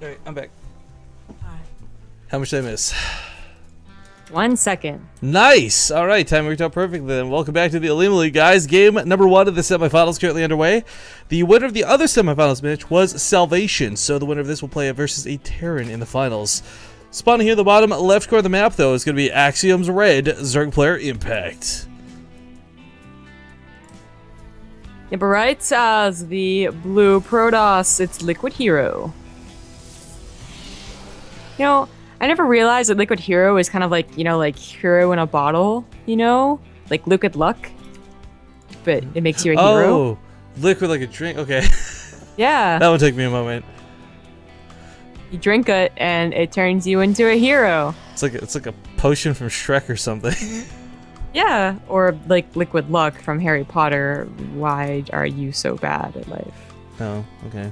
Alright, I'm back. Hi. How much did I miss? 1 second. Nice! Alright, time worked out perfectly then. Welcome back to the OlimoLeague, guys. Game number 1 of the semifinals currently underway. The winner of the other semifinals match was Salvation, so the winner of this will play versus a Terran in the finals. Spawning here in the bottom left corner of the map, though, is going to be Axiom's Red, Zerg player Impact. Yeah, but right as the blue Protoss, it's Liquid HerO. You know, I never realized that Liquid HerO is kind of like, you know, like hero in a bottle, you know? Like Liquid Luck. But it makes you a hero. Oh, liquid like a drink, okay. Yeah. That would take me a moment. You drink it and it turns you into a hero. It's like a potion from Shrek or something. Yeah, or like Liquid Luck from Harry Potter. Why are you so bad at life? Oh, okay.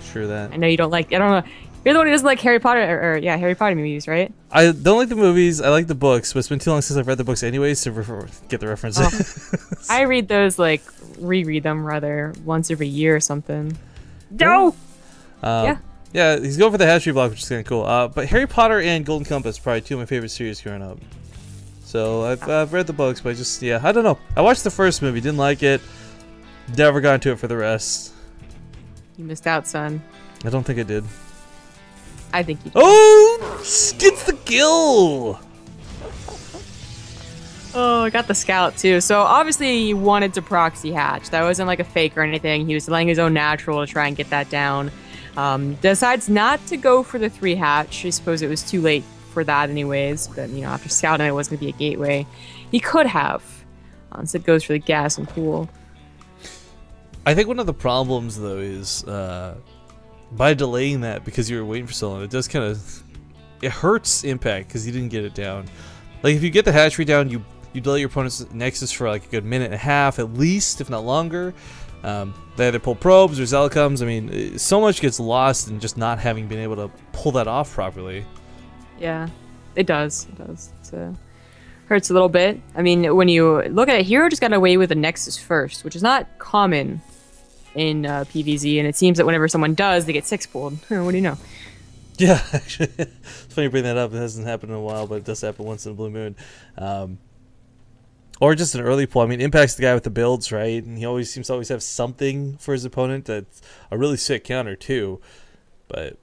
Sure that. I know you don't like, I don't know. You're the one who doesn't like Harry Potter, or yeah, Harry Potter movies, right? I don't like the movies. I like the books, but it's been too long since I've read the books anyways to get the references. Oh. I read those, like, reread them rather once every year or something. No! Yeah. Yeah, he's going for the hatchery block, which is kind of cool. But Harry Potter and Golden Compass probably two of my favorite series growing up. So I've read the books, but yeah, I don't know. I watched the first movie, didn't like it. Never got into it for the rest. You missed out, son. I don't think I did. I think you did. Oh! Gets the kill! Oh, I got the scout too. So obviously he wanted to proxy hatch. That wasn't like a fake or anything. He was letting his own natural to try and get that down. Decides not to go for the 3 hatch. I suppose it was too late for that anyways. But, you know, after scouting it was going to be a gateway. He could have. Instead goes for the gas and pool. I think one of the problems, though, is by delaying that because you were waiting for so long, it does kind of... It hurts Impact because you didn't get it down. Like, if you get the hatchery down, you delay your opponent's Nexus for like a good minute and a half at least, if not longer. They either pull probes or Zelcoms. I mean, so much gets lost in just not having been able to pull that off properly. Yeah, it does. It does. It hurts a little bit. I mean, when you look at it, HerO just got away with a Nexus first, which is not common in PvZ, and it seems that whenever someone does, they get 6-pulled. What do you know? Yeah, actually, it's funny you bring that up. It hasn't happened in a while, but it does happen once in a blue moon. Or just an early pull. I mean, Impact's the guy with the builds, right? And he always seems to always have something for his opponent that's a really sick counter, too. But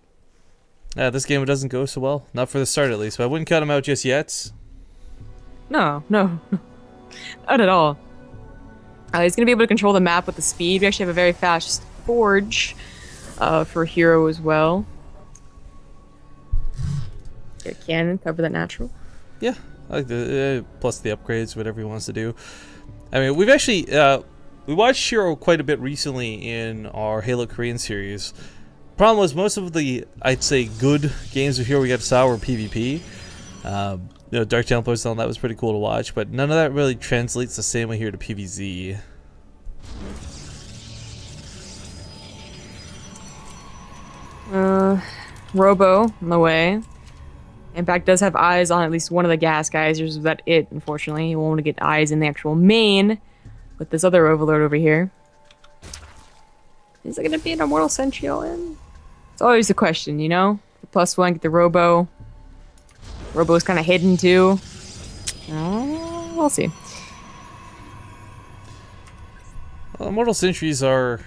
this game, it doesn't go so well. Not for the start, at least. But I wouldn't cut him out just yet. No. Not at all. He's going to be able to control the map with the speed. We actually have a very fast forge for HerO as well. Get a cannon, cover that natural. Yeah. I like the plus the upgrades, whatever he wants to do. I mean, we've actually we watched HerO quite a bit recently in our Halo Korean series. Problem was most of the, I'd say, good games of HerO we got to saw were PvP. You know, Dark Templars and all that was pretty cool to watch, but none of that really translates the same way here to PvZ. Robo on the way. Impact does have eyes on at least one of the gas geysers, but that's it, unfortunately. He won't get eyes in the actual main with this other overload over here. Is it going to be an Immortal Sentry all in? It's always a question, you know? The +1, get the Robo. Robo's kind of hidden too. We'll see. Well, Immortal Sentries are...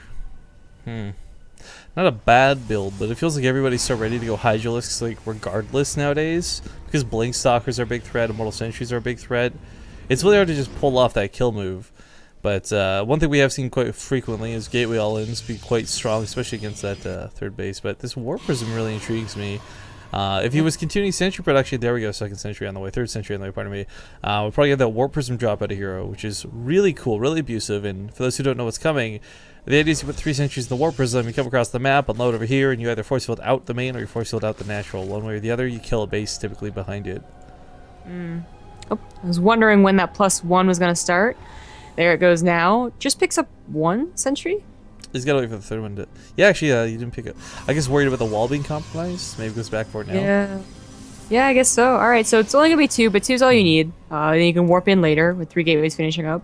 not a bad build, but it feels like everybody's so ready to go Hydralisks, like, regardless nowadays. Because Blink Stalkers are a big threat, Immortal Sentries are a big threat. It's really hard to just pull off that kill move. But one thing we have seen quite frequently is Gateway All-Ins be quite strong, especially against that third base. But this Warp Prism really intrigues me. If he was continuing Sentry production, there we go, second Sentry on the way, third Sentry on the way, pardon me. We'll probably get that Warp Prism drop out of HerO, which is really cool, really abusive. And for those who don't know what's coming, the idea is you put 3 Sentries in the Warp Prism, you come across the map, unload over here, and you either force field out the main or you force field out the natural. One way or the other, you kill a base typically behind it. Oh, I was wondering when that +1 was going to start. There it goes now. Just picks up 1 Sentry? He's got to wait for the third one to... Yeah, actually, you didn't pick up... I guess worried about the wall being compromised. Maybe goes back for it now. Yeah. Yeah, I guess so. Alright, so it's only going to be 2, but 2 is all you need. Then you can warp in later with 3 gateways finishing up.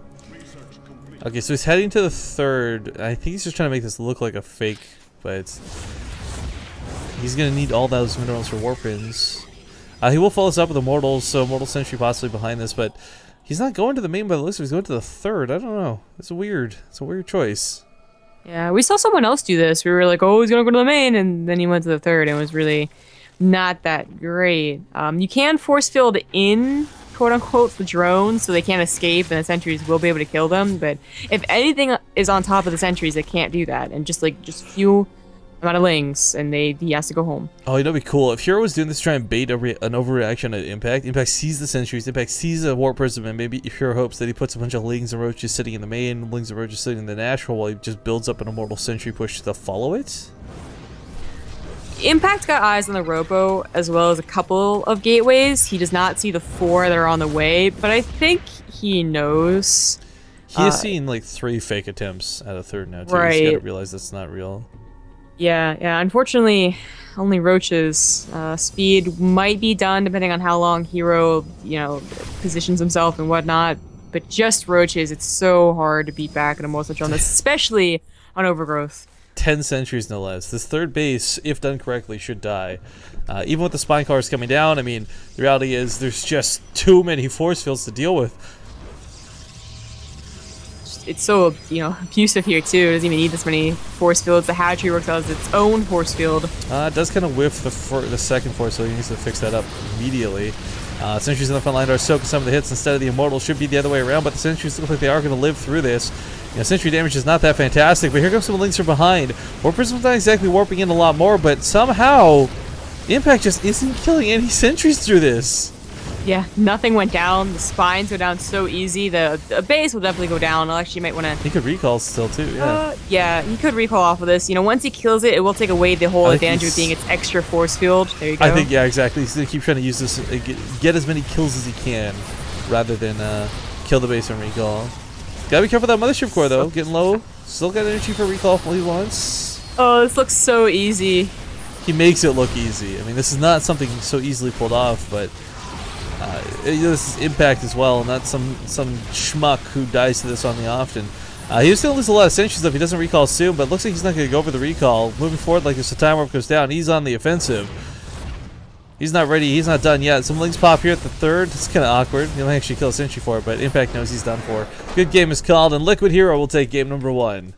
Okay, so he's heading to the third. I think he's just trying to make this look like a fake, but it's... He's going to need all those minerals for Warp Pins. He will follow us up with Immortals, so Immortal Sentry possibly behind this, but he's not going to the main by the looks of it. He's going to the third. I don't know. It's a weird choice. Yeah, we saw someone else do this. We were like, oh, he's going to go to the main, and then he went to the third, and it was really not that great. You can force field in, quote-unquote, the drones, so they can't escape, and the sentries will be able to kill them, but if anything is on top of the sentries, they can't do that, and just few amount of lings, and he has to go home. Oh, you know, it'd be cool if HerO was doing this to try and bait an overreaction at Impact. Impact sees the sentries, Impact sees a Warp Prism, and maybe HerO hopes that he puts a bunch of lings and roaches sitting in the main, lings and roaches sitting in the natural, while he just builds up an Immortal Sentry push to follow it. Impact got eyes on the Robo as well as a couple of gateways. He does not see the 4 that are on the way, but I think he knows. He has seen like 3 fake attempts at a third now too. Right. He's got to realize that's not real. Yeah. Unfortunately, only roaches. Speed might be done depending on how long HerO, positions himself and whatnot. But just roaches, it's so hard to beat back in a multi on this, especially on Overgrowth. 10 sentries no less. This third base, if done correctly, should die. Even with the spine cars coming down, I mean, the reality is there's just too many force fields to deal with. It's so, abusive here, too. It doesn't even need this many force fields. The hatchery works out as its own force field. It does kind of whiff the second force, so he needs to fix that up immediately. Sentries in the front line are soaking some of the hits instead of the Immortals. Should be the other way around, but the sentries look like they are going to live through this. Sentry damage is not that fantastic, but here comes some links from behind. Warp Prism's not exactly warping in a lot more, but somehow Impact just isn't killing any sentries through this. Yeah, nothing went down. The spines go down so easy. The base will definitely go down. Actually, you might want to... He could recall still, too, yeah. Yeah, he could recall off of this. Once he kills it, it will take away the whole advantage of being its extra force field. There you go. I think, yeah, exactly. He's going to keep trying to use this, get as many kills as he can, rather than kill the base and recall. Gotta be careful with that Mothership Core, though. Getting low. Still got energy for recall if he wants. Oh, this looks so easy. He makes it look easy. I mean, this is not something so easily pulled off, but... this is Impact as well, not some schmuck who dies to this on the often. He was going to lose a lot of sentries if he doesn't recall soon, but it looks like he's not going to go for the recall. Moving forward, like if the time warp goes down, he's on the offensive. He's not ready. He's not done yet. Some links pop here at the third. It's kind of awkward. He'll actually kill a sentry for it, but Impact knows he's done for. Good game is called, and Liquid HerO will take game number 1.